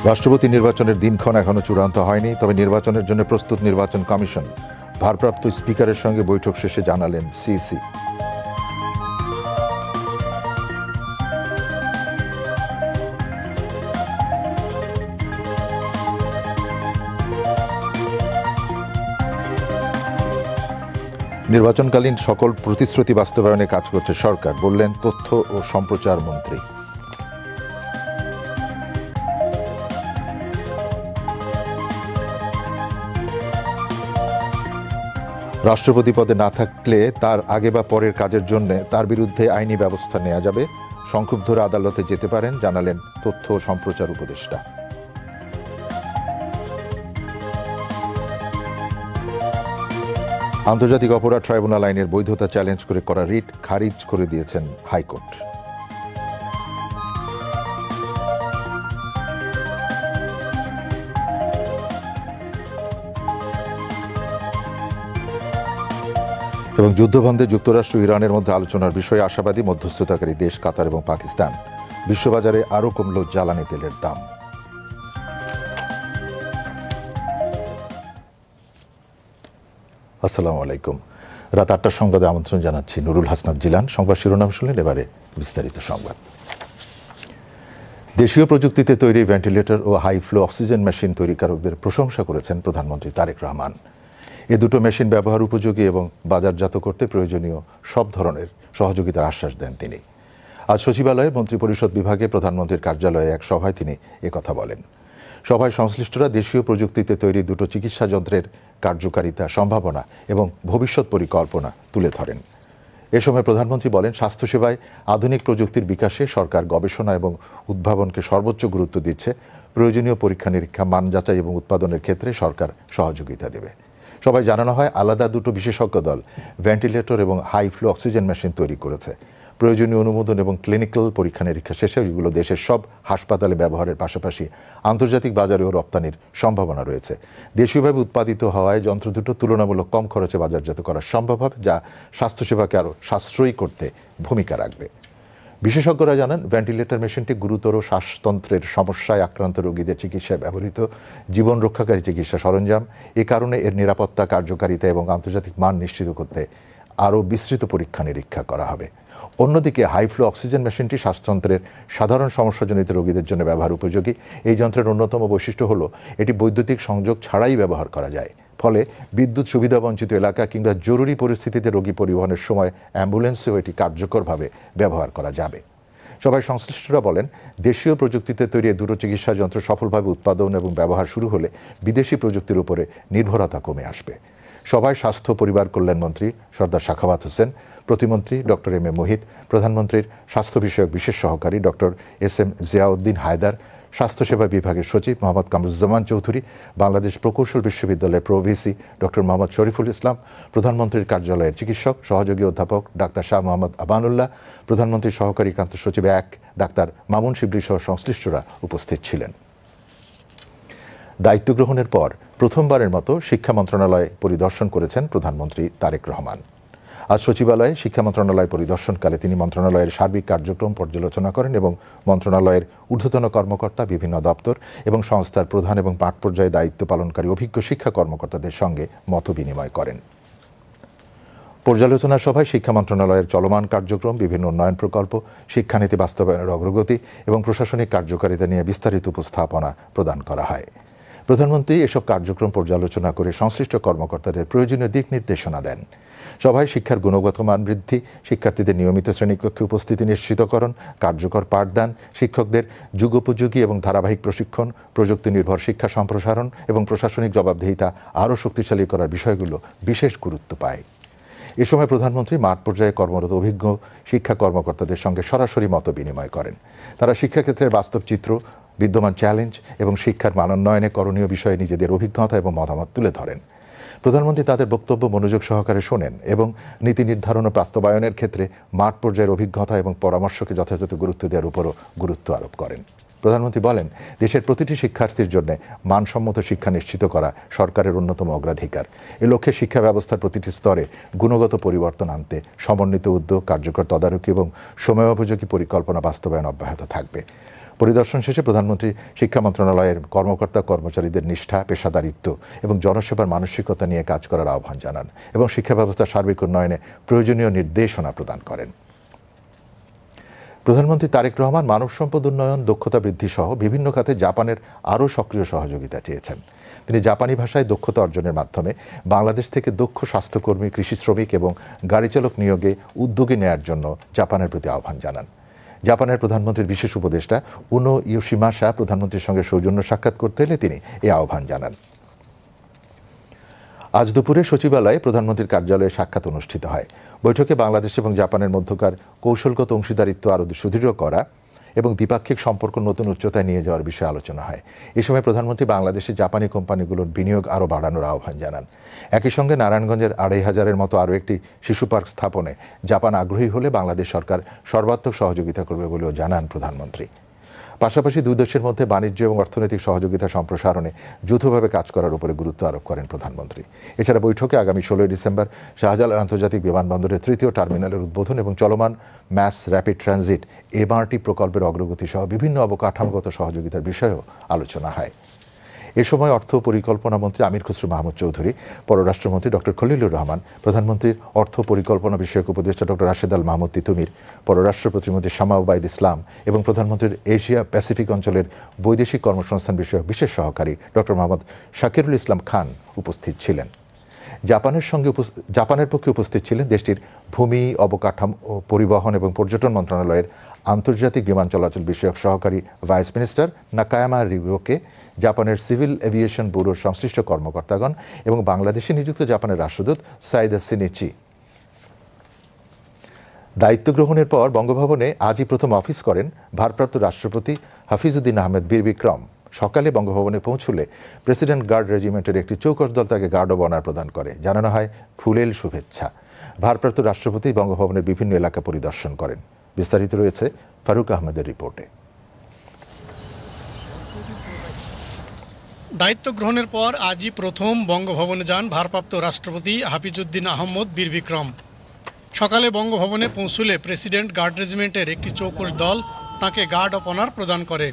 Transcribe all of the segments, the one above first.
রাষ্ট্রপতি নির্বাচনের দিনক্ষণ এখনো চূড়ান্ত হয়নি, তবে নির্বাচনের জন্য প্রস্তুত নির্বাচন কমিশন। ভারপ্রাপ্ত স্পিকারের সঙ্গে বৈঠক শেষে জানালেন সিইসি। নির্বাচনকালীন সকল প্রতিশ্রুতি বাস্তবায়নে কাজ করছে সরকার, বললেন তথ্য ও সম্প্রচার মন্ত্রী। রাষ্ট্রপতি পদে না থাকলে তার আগে বা পরের কাজের জন্য তার বিরুদ্ধে আইনি ব্যবস্থা নেওয়া যাবে। সংক্ষুব্ধরা আদালতে যেতে পারেন, জানালেন তথ্য ও সম্প্রচার উপদেষ্টা। আন্তর্জাতিক অপরাধ ট্রাইব্যুনাল আইনের বৈধতা চ্যালেঞ্জ করে করা রিট খারিজ করে দিয়েছেন হাইকোর্ট। এবং যুদ্ধবন্ধে যুক্তরাষ্ট্র ইরানের মধ্যে আলোচনার বিষয়ে আশাবাদী মধ্যস্থতাকারী দেশ কাতার এবং পাকিস্তান। বিশ্ববাজারে আরও কমল জ্বালানি তেলের দাম। আসসালামু আলাইকুম। রাত ৮টার সংবাদে আমন্ত্রণ জানাচ্ছি নুরুল হাসনাত জিলান। সংবাদ শিরোনাম শুনলেন, এবারে বিস্তারিত সংবাদ। দেশীয় প্রযুক্তিতে তৈরি ভেন্টিলেটর ও হাই ফ্লো অক্সিজেন মেশিন তৈরিকারকদের প্রশংসা করেছেন প্রধানমন্ত্রী তারেক রহমান। এ দুটো মেশিন ব্যবহার উপযোগী এবং বাজারজাত করতে প্রয়োজনীয় সব ধরনের সহযোগিতার আশ্বাস দেন তিনি। আজ সচিবালয়ে মন্ত্রিপরিষদ বিভাগে প্রধানমন্ত্রীর কার্যালয়ে এক সভায় তিনি একথা বলেন। সভায় সংশ্লিষ্টরা দেশীয় প্রযুক্তিতে তৈরি দুটো চিকিৎসা যন্ত্রের কার্যকারিতা, সম্ভাবনা এবং ভবিষ্যৎ পরিকল্পনা তুলে ধরেন। এ সময় প্রধানমন্ত্রী বলেন, স্বাস্থ্যসেবায় আধুনিক প্রযুক্তির বিকাশে সরকার গবেষণা এবং উদ্ভাবনকে সর্বোচ্চ গুরুত্ব দিচ্ছে। প্রয়োজনীয় পরীক্ষা নিরীক্ষা, মান যাচাই এবং উৎপাদনের ক্ষেত্রে সরকার সহযোগিতা দেবে। সবাই জানানো হয়, আলাদা দুটো বিশেষজ্ঞ দল ভেন্টিলেটর এবং হাই ফ্লো অক্সিজেন মেশিন তৈরি করেছে। প্রয়োজনীয় অনুমোদন এবং ক্লিনিক্যাল পরীক্ষা নিরীক্ষা শেষে এগুলো দেশের সব হাসপাতালে ব্যবহারের পাশাপাশি আন্তর্জাতিক বাজারেও রপ্তানির সম্ভাবনা রয়েছে। দেশীয়ভাবে উৎপাদিত হওয়ায় যন্ত্র দুটো তুলনামূলক কম খরচে বাজারজাত করা সম্ভব হবে, যা স্বাস্থ্যসেবাকে আরও সাশ্রয়ী করতে ভূমিকা রাখবে। বিশেষজ্ঞরা জানান, ভেন্টিলেটর মেশিনটি গুরুতর শ্বাসতন্ত্রের সমস্যায় আক্রান্ত রোগীদের চিকিৎসায় ব্যবহৃত জীবন রক্ষাকারী চিকিৎসা সরঞ্জাম। এ কারণে এর নিরাপত্তা, কার্যকারিতা এবং আন্তর্জাতিক মান নিশ্চিত করতে আরও বিস্তৃত পরীক্ষা নিরীক্ষা করা হবে। অন্যদিকে হাই ফ্লো অক্সিজেন মেশিনটি শ্বাসতন্ত্রের সাধারণ সমস্যাজনিত রোগীদের জন্য ব্যবহার উপযোগী। এই যন্ত্রের অন্যতম বৈশিষ্ট্য হলো এটি বৈদ্যুতিক সংযোগ ছাড়াই ব্যবহার করা যায়। ফলে বিদ্যুৎ সুবিধাবঞ্চিত এলাকা কিংবা জরুরি পরিস্থিতিতে রোগী পরিবহনের সময় অ্যাম্বুলেন্সেও এটি কার্যকরভাবে ব্যবহার করা যাবে। সবাই সংশ্লিষ্টরা বলেন, দেশীয় প্রযুক্তিতে তৈরি দুটো চিকিৎসা যন্ত্র সফলভাবে উৎপাদন এবং ব্যবহার শুরু হলে বিদেশি প্রযুক্তির উপরে নির্ভরতা কমে আসবে। সভায় স্বাস্থ্য পরিবার কল্যাণ মন্ত্রী সর্দার সাখাওয়াত হোসেন, প্রতিমন্ত্রী ডক্টর এম এ মোহিত, প্রধানমন্ত্রীর স্বাস্থ্য বিষয়ক বিশেষ সহকারী doctor S M Ziauddin Haider, স্বাস্থ্যসেবা বিভাগের সচিব মোহাম্মদ কামরুজ্জামান চৌধুরী, বাংলাদেশ প্রকৌশল বিশ্ববিদ্যালয়ের প্রভিসি ডক্টর মোহাম্মদ শরীফুল ইসলাম, প্রধানমন্ত্রীর কার্যালয়ের চিকিৎসক সহযোগী অধ্যাপক ডাক্তার শাহ মোহাম্মদ আমানুল্লাহ, প্রধানমন্ত্রীর সহকারী একান্ত সচিব ডাক্তার মামুন শিবলি সহ সংশ্লিষ্টরা উপস্থিত ছিলেন। দায়িত্ব গ্রহণের পর প্রথমবারের মতো শিক্ষা মন্ত্রণালয় পরিদর্শন করেছেন প্রধানমন্ত্রী তারেক রহমান। আজ সচিবালয়ে শিক্ষা মন্ত্রণালয় পরিদর্শনকালে তিনি মন্ত্রণালয়ের সার্বিক কার্যক্রম পর্যালোচনা করেন এবং মন্ত্রণালয়ের ঊর্ধ্বতন কর্মকর্তা, বিভিন্ন দপ্তর এবং সংস্থার প্রধান এবং মাঠ পর্যায়ে দায়িত্ব পালনকারী অভিজ্ঞ শিক্ষা কর্মকর্তাদের সঙ্গে মত বিনিময় করেন। পর্যালোচনা সভায় শিক্ষা মন্ত্রণালয়ের চলমান কার্যক্রম, বিভিন্ন উন্নয়ন প্রকল্প, শিক্ষানীতি বাস্তবায়নের অগ্রগতি এবং প্রশাসনিক কার্যকারিতা নিয়ে বিস্তারিত উপস্থাপনা প্রদান করা হয়। প্রধানমন্ত্রী এসব কার্যক্রম পর্যালোচনা করে সংশ্লিষ্ট কর্মকর্তাদের প্রয়োজনীয় দিক নির্দেশনা দেন। সভায় শিক্ষার গুণগত মান বৃদ্ধি, শিক্ষার্থীদের নিয়মিত শ্রেণীকক্ষে উপস্থিতি নিশ্চিতকরণ, কার্যকর পাঠদান, শিক্ষকদের যুগোপযোগী এবং ধারাবাহিক প্রশিক্ষণ, প্রযুক্তি নির্ভর শিক্ষা সম্প্রসারণ এবং প্রশাসনিক জবাবদিহিতা আরও শক্তিশালী করার বিষয়গুলো বিশেষ গুরুত্ব পায়। এ সময় প্রধানমন্ত্রী মাঠ পর্যায়ে কর্মরত অভিজ্ঞ শিক্ষা কর্মকর্তাদের সঙ্গে সরাসরি মত বিনিময় করেন। তারা শিক্ষাক্ষেত্রের বাস্তব চিত্র, বিদ্যমান চ্যালেঞ্জ এবং শিক্ষার মানোন্নয়নে করণীয় বিষয়ে নিজেদের অভিজ্ঞতা এবং মতামত তুলে ধরেন। প্রধানমন্ত্রী তাদের বক্তব্য মনোযোগ সহকারে শোনেন এবং নীতি নির্ধারণ ও বাস্তবায়নের ক্ষেত্রে মাঠ পর্যায়ের অভিজ্ঞতা এবং পরামর্শকে যথাযথ গুরুত্ব দেওয়ার উপরও গুরুত্ব আরোপ করেন। প্রধানমন্ত্রী বলেন, দেশের প্রতিটি শিক্ষার্থীর জন্য মানসম্মত শিক্ষা নিশ্চিত করা সরকারের অন্যতম অগ্রাধিকার। এ লক্ষ্যে শিক্ষা ব্যবস্থার প্রতিটি স্তরে গুণগত পরিবর্তন আনতে সমন্বিত উদ্যোগ, কার্যকর তদারকি এবং সময়োপযোগী পরিকল্পনা বাস্তবায়ন অব্যাহত থাকবে। পরিদর্শন শেষে প্রধানমন্ত্রী শিক্ষা মন্ত্রণালয়ের কর্মকর্তা কর্মচারীদের নিষ্ঠা, পেশাদারিত্ব এবং জনসেবার মানসিকতা নিয়ে কাজ করার আহ্বান জানান এবং শিক্ষা ব্যবস্থার সার্বিক উন্নয়নে প্রয়োজনীয় নির্দেশনা প্রদান করেন। প্রধানমন্ত্রী তারেক রহমান মানব সম্পদ উন্নয়ন, দক্ষতা বৃদ্ধি সহ বিভিন্ন খাতে জাপানের আরও সক্রিয় সহযোগিতা চেয়েছেন। তিনি জাপানি ভাষায় দক্ষতা অর্জনের মাধ্যমে বাংলাদেশ থেকে দক্ষ স্বাস্থ্যকর্মী, কৃষি শ্রমিক এবং গাড়ি চালক নিয়োগে উদ্যোগী নেয়ার জন্য জাপানের প্রতি আহ্বান জানান। জাপানের প্রধানমন্ত্রীর বিশেষ উপদেষ্টা উনো ইয়োশিমাসা প্রধানমন্ত্রীর সঙ্গে সৌজন্য সাক্ষাৎ করতে এলে তিনি এই আহ্বান জানান। আজ দুপুরে সচিবালয়ে প্রধানমন্ত্রীর কার্যালয়ে সাক্ষাৎ অনুষ্ঠিত হয়। বৈঠকে বাংলাদেশ এবং জাপানের মধ্যকার কৌশলগত অংশীদারিত্ব আরও সুদৃঢ় করা এবং দ্বিপাক্ষিক সম্পর্ক নতুন উচ্চতায় নিয়ে যাওয়ার বিষয়ে আলোচনা হয়। এ সময় প্রধানমন্ত্রী বাংলাদেশে জাপানি কোম্পানিগুলোর বিনিয়োগ আরও বাড়ানোর আহ্বান জানান। একই সঙ্গে নারায়ণগঞ্জের ২৫০০-এর মতো আরও একটি শিশু পার্ক স্থাপনে জাপান আগ্রহী হলে বাংলাদেশ সরকার সর্বাত্মক সহযোগিতা করবে বলেও জানান প্রধানমন্ত্রী। পাশাপাশি দুই দেশের মধ্যে বাণিজ্য এবং অর্থনৈতিক সহযোগিতা সম্প্রসারণে যৌথভাবে কাজ করার উপরে গুরুত্ব আরোপ করেন প্রধানমন্ত্রী। এছাড়া বৈঠকে আগামী ১৬ ডিসেম্বর শাহজালাল আন্তর্জাতিক বিমানবন্দরের ৩য় টার্মিনালের উদ্বোধন এবং চলমান ম্যাস র্যাপিড ট্রানজিট MRT প্রকল্পের অগ্রগতি সহ বিভিন্ন অবকাঠামোগত সহযোগিতার বিষয়েও আলোচনা হয়। এ সময় অর্থ পরিকল্পনা মন্ত্রী আমির খসরু মাহমুদ চৌধুরী, পররাষ্ট্রমন্ত্রী ডক্টর খলিলুর রহমান, প্রধানমন্ত্রীর অর্থ পরিকল্পনা বিষয়ক উপদেষ্টা ডক্টর রাশেদ আল মাহমুদ তিতুমির, পররাষ্ট্র প্রতিমন্ত্রী শামা ওবায়দ ইসলাম এবং প্রধানমন্ত্রীর এশিয়া প্যাসিফিক অঞ্চলের বৈদেশিক কর্মসংস্থান বিষয়ক বিশেষ সহকারী ডক্টর মোহাম্মদ শাকিরুল ইসলাম খান উপস্থিত ছিলেন। জাপানের পক্ষে উপস্থিত ছিলেন দেশটির ভূমি, অবকাঠামো, পরিবহন এবং পর্যটন মন্ত্রণালয়ের আন্তর্জাতিক বিমান চলাচল বিষয়ক সহকারী ভাইস মিনিস্টার নাকায়ামা রিওকে, জাপানের সিভিল এভিয়েশন ব্যুরোর সংশ্লিষ্ট কর্মকর্তাগণ এবং বাংলাদেশে নিযুক্ত জাপানের রাষ্ট্রদূত সাইদা সিনিচি। দায়িত্ব গ্রহণের পর বঙ্গভবনে আজই প্রথম অফিস করেন ভারপ্রাপ্ত রাষ্ট্রপতি হাফিজউদ্দিন আহমেদ বীর বিক্রম। সকালে বঙ্গভবনে পৌঁছলে প্রেসিডেন্ট গার্ড রেজিমেন্টের একটি চৌকস দল তাকে গার্ড অব অনার প্রদান করে। জানানো হয় ফুলেল শুভেচ্ছা। ভারপ্রাপ্ত রাষ্ট্রপতি বঙ্গভবনের বিভিন্ন এলাকা পরিদর্শন করেন। বিস্তারিত রয়েছে ফারুক আহমেদের রিপোর্টে। দায়িত্ব গ্রহণের পর আজই প্রথম বঙ্গভবনে যান ভারপ্রাপ্ত রাষ্ট্রপতি হাফিজউদ্দিন আহমদ বীর বিক্রম। সকালে বঙ্গভবনে পৌঁছলে প্রেসিডেন্ট গার্ড রেজিমেন্টের একটি চৌকস দল তাকে গার্ড অব অনার প্রদান করে।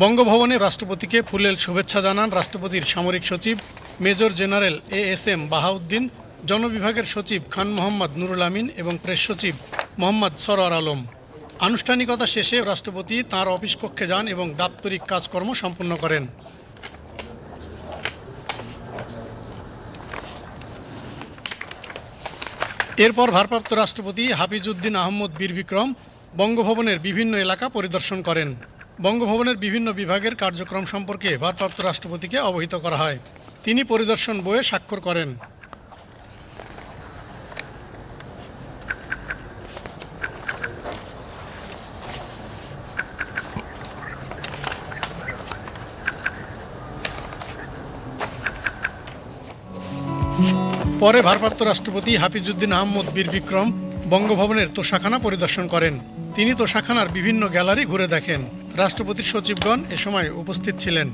বঙ্গভবনে রাষ্ট্রপতিকে ফুলেল শুভেচ্ছা জানান রাষ্ট্রপতির সামরিক সচিব মেজর জেনারেল ASM বাহাউদ্দিন, জনবিভাগের সচিব খান মোহাম্মদ নুরুল আমিন এবং প্রেস সচিব মোহাম্মদ সরওয়ার আলম। আনুষ্ঠানিকতা শেষে রাষ্ট্রপতি তাঁর অফিস কক্ষে যান এবং দাপ্তরিক কাজকর্ম সম্পন্ন করেন। এরপর ভারপ্রাপ্ত রাষ্ট্রপতি হাফিজউদ্দিন আহমদ বীর বিক্রম বঙ্গভবনের বিভিন্ন এলাকা পরিদর্শন করেন। বঙ্গভবনের বিভিন্ন বিভাগের কার্যক্রম সম্পর্কে ভারপ্রাপ্ত রাষ্ট্রপতিকে অবহিত করা হয়। তিনি পরিদর্শন বইয়ে স্বাক্ষর করেন। পরে ভারপ্রাপ্ত রাষ্ট্রপতি হাফিজউদ্দিন আহমদ বীর বিক্রম বঙ্গভবনের তোষাখানা পরিদর্শন করেন। তিনি তোষাখানার বিভিন্ন গ্যালারি ঘুরে দেখেন। রাষ্ট্রপতির সচিবগণ এ সময় উপস্থিত ছিলেন।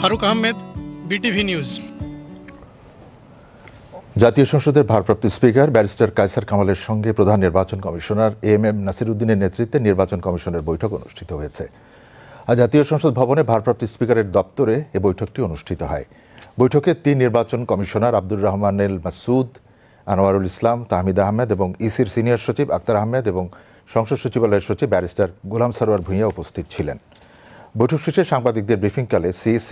Faruk Ahmed, BTV news. জাতীয় সংসদের ভারপ্রাপ্ত স্পিকার ব্যারিস্টার কায়সার কামালের সঙ্গে প্রধান নির্বাচন কমিশনার AM নাসিরউদ্দিনের নেতৃত্বে নির্বাচন কমিশনের বৈঠক অনুষ্ঠিত হয়েছে। আজ জাতীয় সংসদ ভবনে ভারপ্রাপ্ত স্পিকারের দপ্তরে এ বৈঠকটি অনুষ্ঠিত হয়। বৈঠকে ৩ নির্বাচন কমিশনার আব্দুর রহমান এল মাসুদ, আনোয়ারুল ইসলাম, তাহমিদ আহমেদ এবং ইসির সিনিয়র সচিব আক্তার আহমেদ এবং সংসদ সচিবালয়ের সচিব ব্যারিস্টার গোলাম সারোয়ার ভূঁইয়া উপস্থিত ছিলেন। বৈঠক শেষে সাংবাদিকদের ব্রিফিংকালে CAC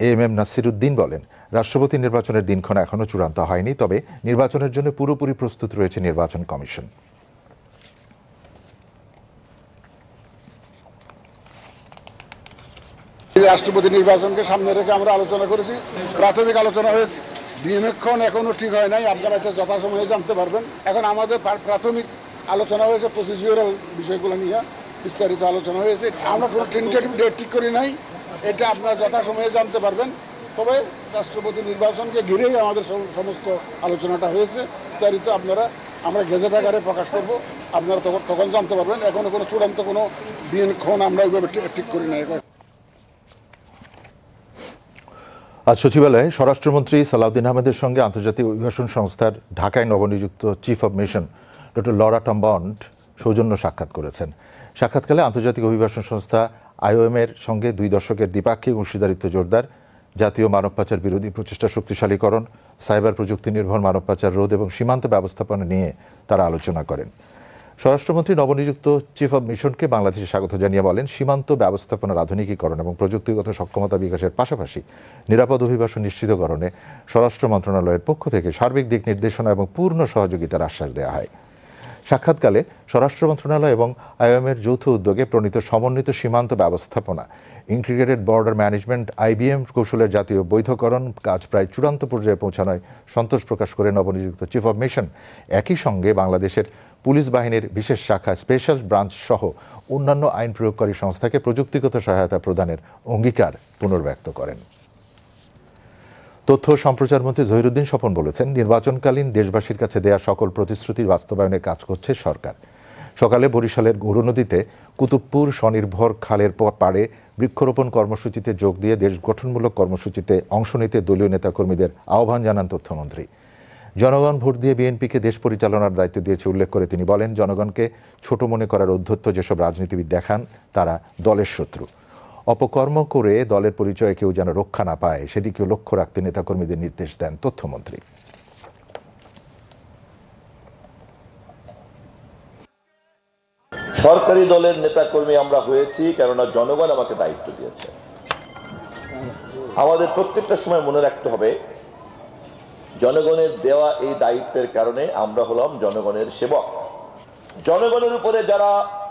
AM নাসিরউদ্দিন বলেন, রাষ্ট্রপতি নির্বাচনের দিনক্ষণ এখনও চূড়ান্ত হয়নি, তবে নির্বাচনের জন্য পুরোপুরি প্রস্তুত রয়েছে নির্বাচন কমিশন। রাষ্ট্রপতি নির্বাচনকে সামনে রেখে আমরা আলোচনা করেছি, প্রাথমিক আলোচনা হয়েছে। দিনক্ষণ এখনো ঠিক হয় নাই, আপনারা এটা যথাসময়ে জানতে পারবেন। এখন আমাদের প্রাথমিক আলোচনা হয়েছে, প্রসিডিউরাল বিষয়গুলো নিয়ে বিস্তারিত আলোচনা হয়েছে। আমরা কোনো টেন্টেটিভ ডেট ঠিক করি নাই, এটা আপনারা যথাসময়ে জানতে পারবেন। তবে রাষ্ট্রপতি নির্বাচনকে ঘিরেই আমাদের সমস্ত আলোচনাটা হয়েছে। বিস্তারিত আমরা গেজেট আকারে প্রকাশ করব, আপনারা তখন জানতে পারবেন। এখনো কোনো চূড়ান্ত কোনো দিনক্ষণ আমরা ওইভাবে ঠিক করি নাই। আজ সচিবালয়ে স্বরাষ্ট্রমন্ত্রী সালাউদ্দিন আহমেদের সঙ্গে আন্তর্জাতিক অভিবাসন সংস্থার ঢাকায় নবনিযুক্ত chief of mission doctor Laura Tomm-Bonde সৌজন্য সাক্ষাৎ করেছেন। সাক্ষাৎকালে আন্তর্জাতিক অভিবাসন সংস্থা IOM এর সঙ্গে 2 দশকের দ্বিপাক্ষিক অংশীদারিত্ব জোরদার, জাতীয় মানব পাচার বিরোধী প্রচেষ্টা শক্তিশালীকরণ, সাইবার প্রযুক্তি নির্ভর মানব পাচার রোধ এবং সীমান্ত ব্যবস্থাপনা নিয়ে তারা আলোচনা করেন। স্বরাষ্ট্রমন্ত্রী নবনিযুক্ত চিফ অব মিশনকে বাংলাদেশে স্বাগত জানিয়ে বলেন, সীমান্ত ব্যবস্থাপনার আধুনিকীকরণ এবং প্রযুক্তিগত সক্ষমতা বিকাশের পাশাপাশি নিরাপদ অভিবাসন নিশ্চিতকরণে স্বরাষ্ট্র মন্ত্রণালয়ের পক্ষ থেকে সার্বিক দিক নির্দেশনা এবং পূর্ণ সহযোগিতার আশ্বাস দেওয়া হয়। সাক্ষাৎকালে স্বরাষ্ট্র মন্ত্রণালয় এবং IOM এর যৌথ উদ্যোগে প্রণীত সমন্বিত সীমান্ত ব্যবস্থাপনা, ইন্টিগ্রেটেড বর্ডার ম্যানেজমেন্ট IBM কৌশলের জাতীয় বৈধকরণ কাজ প্রায় চূড়ান্ত পর্যায়ে পৌঁছানোয় সন্তোষ প্রকাশ করে নবনিযুক্ত চিফ অব মিশন একই সঙ্গে বাংলাদেশের পুলিশ বাহিনীর বিশেষ শাখা স্পেশাল ব্রাঞ্চ সহ অন্যান্য আইন প্রয়োগকারী সংস্থাকে প্রযুক্তিগত সহায়তা প্রদানের অঙ্গীকার পুনর্ব্যক্ত করেন। তথ্য ও সম্প্রচার মন্ত্রী জহিরুদ্দিন স্বপন বলেছেন, নির্বাচনকালীন দেশবাসীর কাছে দেয়া সকল প্রতিশ্রুতির বাস্তবায়নে কাজ করছে সরকার। সকালে বরিশালের গৌরনদীতে কুতুবপুর স্বনির্ভর খালের পাড়ে বৃক্ষরোপণ কর্মসূচিতে যোগ দিয়ে দেশ গঠনমূলক কর্মসূচিতে অংশ নিতে দলীয় নেতাকর্মীদের আহ্বান জানান তথ্যমন্ত্রী। জনগণ ভোট দিয়ে বিএনপিকে দেশ পরিচালনার দায়িত্ব দিয়েছে উল্লেখ করে তিনি বলেন, জনগণকে ছোট মনে করার ঔদ্ধত্য যেসব রাজনীতিবিদ দেখান তারা দলের শত্রু। অপকর্ম করে দলের পরিচয়ে কেউ যেন রক্ষা না পায় সেদিকেও লক্ষ্য রাখতে নেতাকর্মীদের নির্দেশ দেন তথ্যমন্ত্রী। সরকারি দলের নেতাকর্মী আমরা হয়েছি কেননা জনগণ আমাকে দায়িত্ব দিয়েছে। আমাদের প্রত্যেকটা সময় মনে রাখতে হবে, জনগণের দেওয়া এই দায়িত্বের কারণে আমরা হলাম জনগণের সেবক। জনগণের উপরে যারা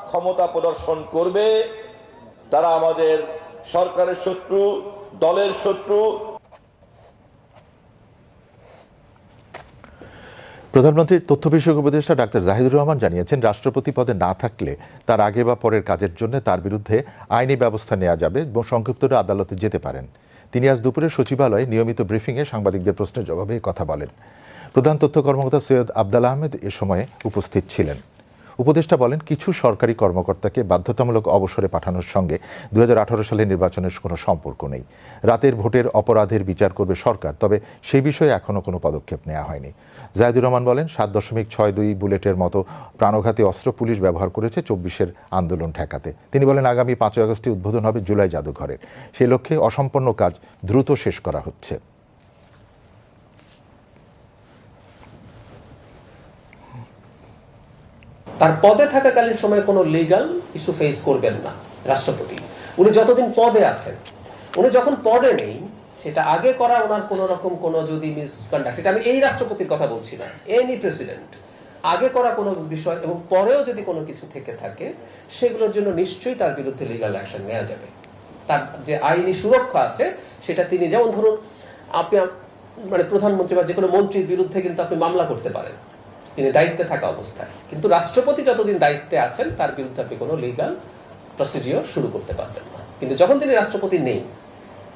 ক্ষমতা প্রদর্শন করবে তারা আমাদের সরকারের শত্রু, দলের শত্রু। প্রধানমন্ত্রীর তথ্য বিষয়ক উপদেষ্টা ডাক্তার জাহিদুর রহমান জানিয়েছেন, রাষ্ট্রপতি পদে না থাকলে তার আগে বা পরের কাজের জন্য তার বিরুদ্ধে আইনি ব্যবস্থা নেওয়া যাবে এবং সংক্ষিপ্তরা আদালতে যেতে পারেন। তিনি আজ দুপুরে সচিবালয়ে নিয়মিত ব্রিফিংয়ে সাংবাদিকদের প্রশ্নের জবাবে কথা বলেন। প্রধান তথ্য কর্মকর্তা সৈয়দ আবদাল আহমেদ এ সময়ে উপস্থিত ছিলেন। উপদেষ্টা বলেন, কিছু সরকারি কর্মকর্তাকে বাধ্যতামূলক অবসরে পাঠানোর সঙ্গে 2018 সালের নির্বাচনের কোনো সম্পর্ক নেই। রাতের ভোটের অপরাধের বিচার করবে সরকার, তবে সেই বিষয়ে এখনও কোনো পদক্ষেপ নেওয়া হয়নি। জাহিদুর রহমান বলেন, 7.62 বুলেটের মতো প্রাণঘাতী অস্ত্র পুলিশ ব্যবহার করেছে 24-এর আন্দোলন ঠেকাতে। তিনি বলেন, আগামী 5 আগস্টে উদ্বোধন হবে জুলাই জাদুঘরের। সেই লক্ষ্যে অসম্পন্ন কাজ দ্রুত শেষ করা হচ্ছে। তার পদে থাকাকালীন সময় কোনো লিগ্যাল ইস্যু ফেস করবেন না রাষ্ট্রপতি। উনি যতদিন পদে আছেন, উনি যখন পদে নেই, সেটা আগে করা ওনার কোনো রকম কোনো যদি মিসকন্ডাক্ট, এটা আমি এই রাষ্ট্রপতির কথা বলছি না, এনি প্রেসিডেন্ট, আগে করা কোনো বিষয় এবং পরেও যদি কোনো কিছু থেকে থাকে সেগুলোর জন্য নিশ্চয়ই তার বিরুদ্ধে লিগ্যাল অ্যাকশন নেওয়া যাবে। তার যে আইনি সুরক্ষা আছে সেটা তিনি, যেমন ধরুন আপনি মানে প্রধানমন্ত্রী বা যে কোনো মন্ত্রীর বিরুদ্ধে কিন্তু আপনি মামলা করতে পারেন তিনি দায়িত্বে থাকা অবস্থায়, কিন্তু রাষ্ট্রপতি যতদিন দায়িত্বে আছেন তার বিরুদ্ধে আপনি কোনো লিগ্যাল প্রসিডিওর শুরু করতে পারবেন না। কিন্তু যখন তিনি রাষ্ট্রপতি নেই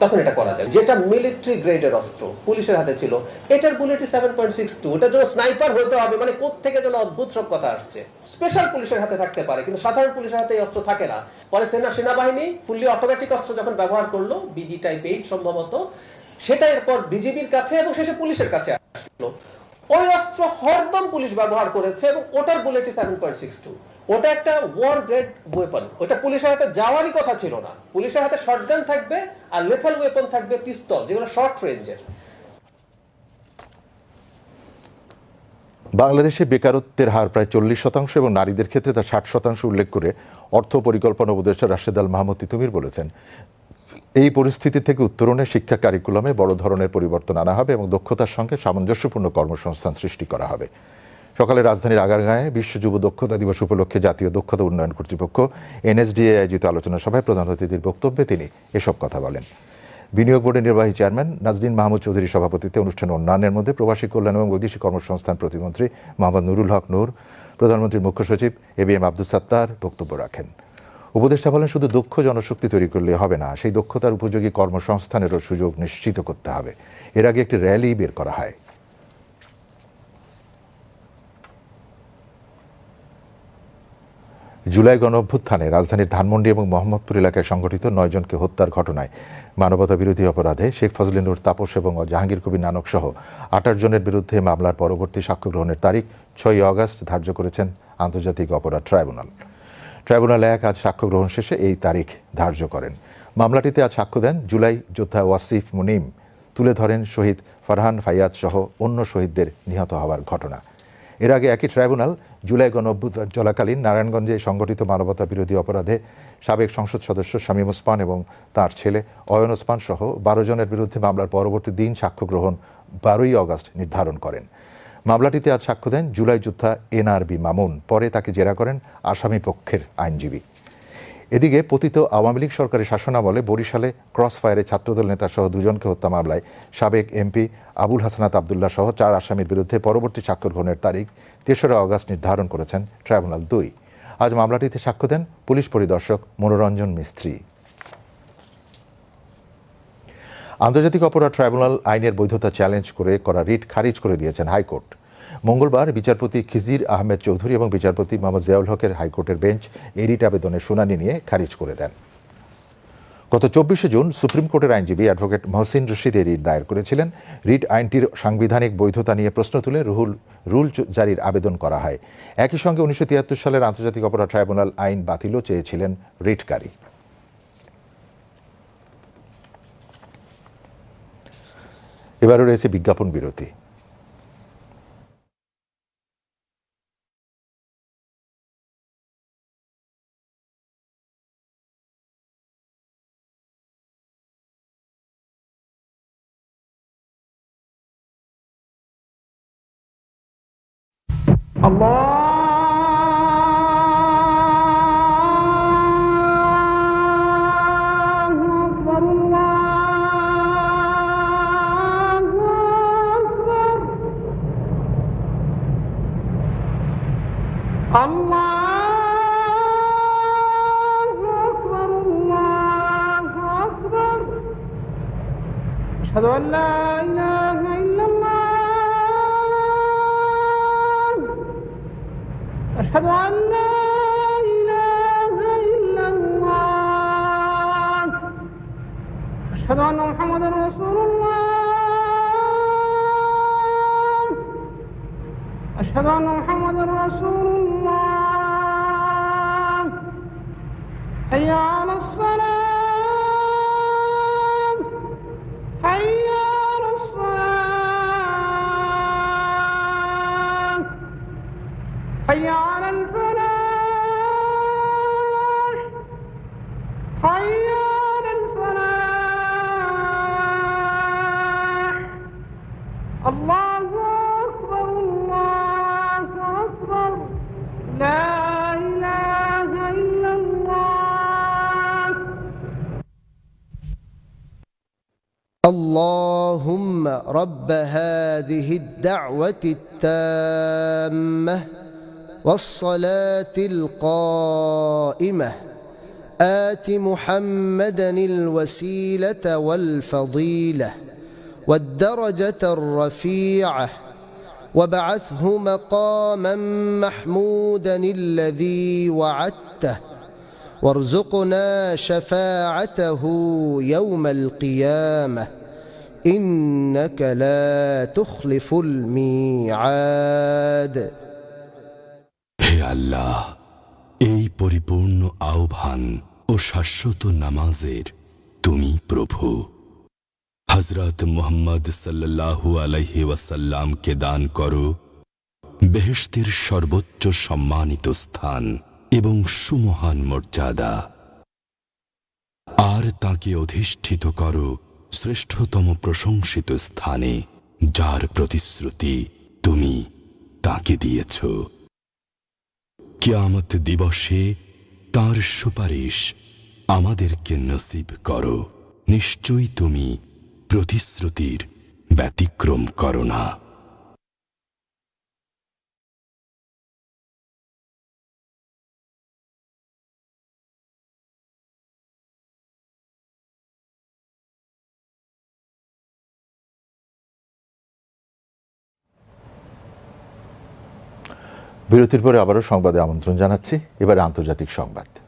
তখন এটা করা যায়। যেটা মিলিটারি গ্রেডের অস্ত্র পুলিশের হাতে ছিল, এটার বুলেটই 7.62, ওটার জন্য স্নাইপার হতে হবে, মানে কোত্থেকে যেন অদ্ভুত সব কথা আসছে। স্পেশাল পুলিশের হাতে থাকতে পারে কিন্তু সাধারণ পুলিশের হাতে এই অস্ত্র থাকে না। পরে সেনাবাহিনী ফুললি অটোমেটিক অস্ত্র যখন ব্যবহার করলো, BG টাইপ 8 সম্ভবত, সেটা এরপর বিজিবির কাছে এবং শেষে পুলিশের কাছে আসলো। ওই অস্ত্র হরদম পুলিশ ব্যবহার করেছে এবং ওটার বুলেটই 7.62। ওটা একটা ওয়ার গ্রেড ওয়েপন, ওটা পুলিশের হাতে যাওয়ারই কথা ছিল না। পুলিশের হাতে শটগান থাকবে আর লেথাল ওয়েপন থাকবে পিস্তল, যেগুলো শর্ট রেঞ্জের। বাংলাদেশে বেকারত্বের হার প্রায় 40% এবং নারীদের ক্ষেত্রে তা 60% উল্লেখ করে অর্থ পরিকল্পনা উপদেষ্টা রাশেদ আল মাহমুদ তিতুমির বলেছেন, এই পরিস্থিতি থেকে উত্তরণে শিক্ষা কারিকুলামে বড় ধরনের পরিবর্তন আনা হবে এবং দক্ষতার সঙ্গে সামঞ্জস্যপূর্ণ কর্মসংস্থান সৃষ্টি করা হবে। সকালে রাজধানীর আগারগাঁয়ে বিশ্ব যুব দক্ষতা দিবস উপলক্ষে জাতীয় দক্ষতা উন্নয়ন কর্তৃপক্ষ এনএসডিএ আয়োজিত আলোচনা সভায় প্রধান অতিথির বক্তব্যে তিনি এসব কথা বলেন। বিনিয়োগ বোর্ডের নির্বাহী চেয়ারম্যান নাজনীন মাহমুদ চৌধুরীর সভাপতিত্বে অনুষ্ঠানে অন্যান্যের মধ্যে প্রবাসী কল্যাণ এবং বৈদেশিক কর্মসংস্থান প্রতিমন্ত্রী মোহাম্মদ নুরুল হক নূর, প্রধানমন্ত্রীর মুখ্য সচিব এবিএম আব্দুস সাত্তার বক্তব্য রাখেন। উপদেষ্টা বলেন, শুধু দক্ষ জনশক্তি তৈরি করলে হবে না, সেই দক্ষতার উপযোগী কর্মসংস্থানেরও সুযোগ নিশ্চিত করতে হবে। এর আগে একটি র্যালি বের করা হয়। জুলাই গণঅভ্যুত্থানে রাজধানীর ধানমন্ডি এবং মোহাম্মদপুর এলাকায় সংঘটিত ৯ জনকে হত্যার ঘটনায় মানবতা বিরোধী অপরাধে শেখ ফজলিনুর তাপস এবং জাহাঙ্গীর কবির নানক সহ ২৮ জনের বিরুদ্ধে মামলার পরবর্তী সাক্ষ্য গ্রহণের তারিখ ৬ আগস্ট ধার্য করেছেন আন্তর্জাতিক অপরাধ ট্রাইব্যুনাল। ট্রাইব্যুনাল ১ আজ সাক্ষ্য গ্রহণ শেষে এই তারিখ ধার্য করেন। মামলাটিতে আজ সাক্ষ্য দেন জুলাই যোদ্ধা ওয়াসিফ মুনিম, তুলে ধরেন শহীদ ফারহান ফাইয়াজ সহ অন্য শহীদদের নিহত হওয়ার ঘটনা। এর আগে একই ট্রাইব্যুনাল জুলাই গণঅভ্যুত্থান চলাকালীন নারায়ণগঞ্জে সংঘটিত মানবতা বিরোধী অপরাধে সাবেক সংসদ সদস্য শামীম ওসমান এবং তার ছেলে অয়ন ওসমান সহ ১২ জনের বিরুদ্ধে মামলার পরবর্তী দিন সাক্ষ্য গ্রহণ ১২ই আগস্ট নির্ধারণ করেন। মামলাটিতে আজ সাক্ষ্য দেন জুলাই যোদ্ধা এনআরবি মামুন, পরে তাকে জেরা করেন আসামি পক্ষের আইনজীবী। এদিকে পতিত আওয়ামী লীগ সরকারের শাসনামলে বরিশালে ক্রস ফায়ারে ছাত্রদল নেতা সহ ২ জনকে হত্যা মামলায় সাবেক এমপি আবুল হাসানাত আবদুল্লাহ সহ ৪ আসামির বিরুদ্ধে পরবর্তী সাক্ষ্য গ্রহণের তারিখ ৩রা আগস্ট নির্ধারণ করেছেন ট্রাইব্যুনাল ২। আজ মামলাটিতে সাক্ষ্য দেন পুলিশ পরিদর্শক মনোরঞ্জন মিস্ত্রি। আন্তর্জাতিক অপরাধ ট্রাইব্যুনাল আইনের বৈধতা চ্যালেঞ্জ করে করা রিট খারিজ করে দিয়েছেন হাইকোর্ট। মঙ্গলবার বিচারপতি খিজির আহমেদ চৌধুরী এবং বিচারপতি মোহাম্মদ জিয়াউল হকের হাইকোর্টের বেঞ্চ এই রিট আবেদনের শুনানি নিয়ে খারিজ করে দেন। গত ২৪শে জুন সুপ্রিম কোর্টের আইনজীবী অ্যাডভোকেট মহসিন রশিদ এই রিট দায়ের করেছিলেন। রিট আইনটির সাংবিধানিক বৈধতা নিয়ে প্রশ্ন তুলে রুল জারির আবেদন করা হয়। একই সঙ্গে ১৯৭৩ সালের আন্তর্জাতিক অপরাধ ট্রাইব্যুনাল আইন বাতিলও চেয়েছিলেন রিটকারী। এবারও রয়েছে বিজ্ঞাপন বিরতি। أشهد أن لا إله إلا الله أشهد أن لا إله إلا الله أشهد أن محمدا رسول الله أشهد أن محمدا رسول الله حي على الصلاة حي على الصلاة حي على الفلاح حي على الفلاح الله أكبر الله أكبر لا إله إلا الله. اللهم رب هذه الدعوة التامة والصلاة القائمة آت محمدا الوسيلة والفضيلة والدرجة الرفيعة وابعثه مقاما محمودا الذي وعدته وارزقنا شفاعته يوم القيامة إنك لا تخلف الميعاد. হে আল্লাহ, এই পরিপূর্ণ আহ্বান ও শাশ্বত নামাজের তুমি প্রভু। হযরত মুহাম্মদ সাল্লাল্লাহু আলাইহি ওয়াসাল্লামকে দান করো বেহেশতের সর্বোচ্চ সম্মানিত স্থান এবং সুমহান মর্যাদা, আর তাকে অধিষ্ঠিত করো শ্রেষ্ঠতম প্রশংসিত স্থানে, যার প্রতিশ্রুতি তুমি তাকে দিয়েছ। কিয়ামত দিবসে তার সুপারিশ আমাদেরকে নসিব করো। নিশ্চয়ই তুমি প্রতিশ্রুতির ব্যতিক্রম করো না। বিরতির পরে আবারও সংবাদে আমন্ত্রণ জানাচ্ছি। এবারে আন্তর্জাতিক সংবাদ।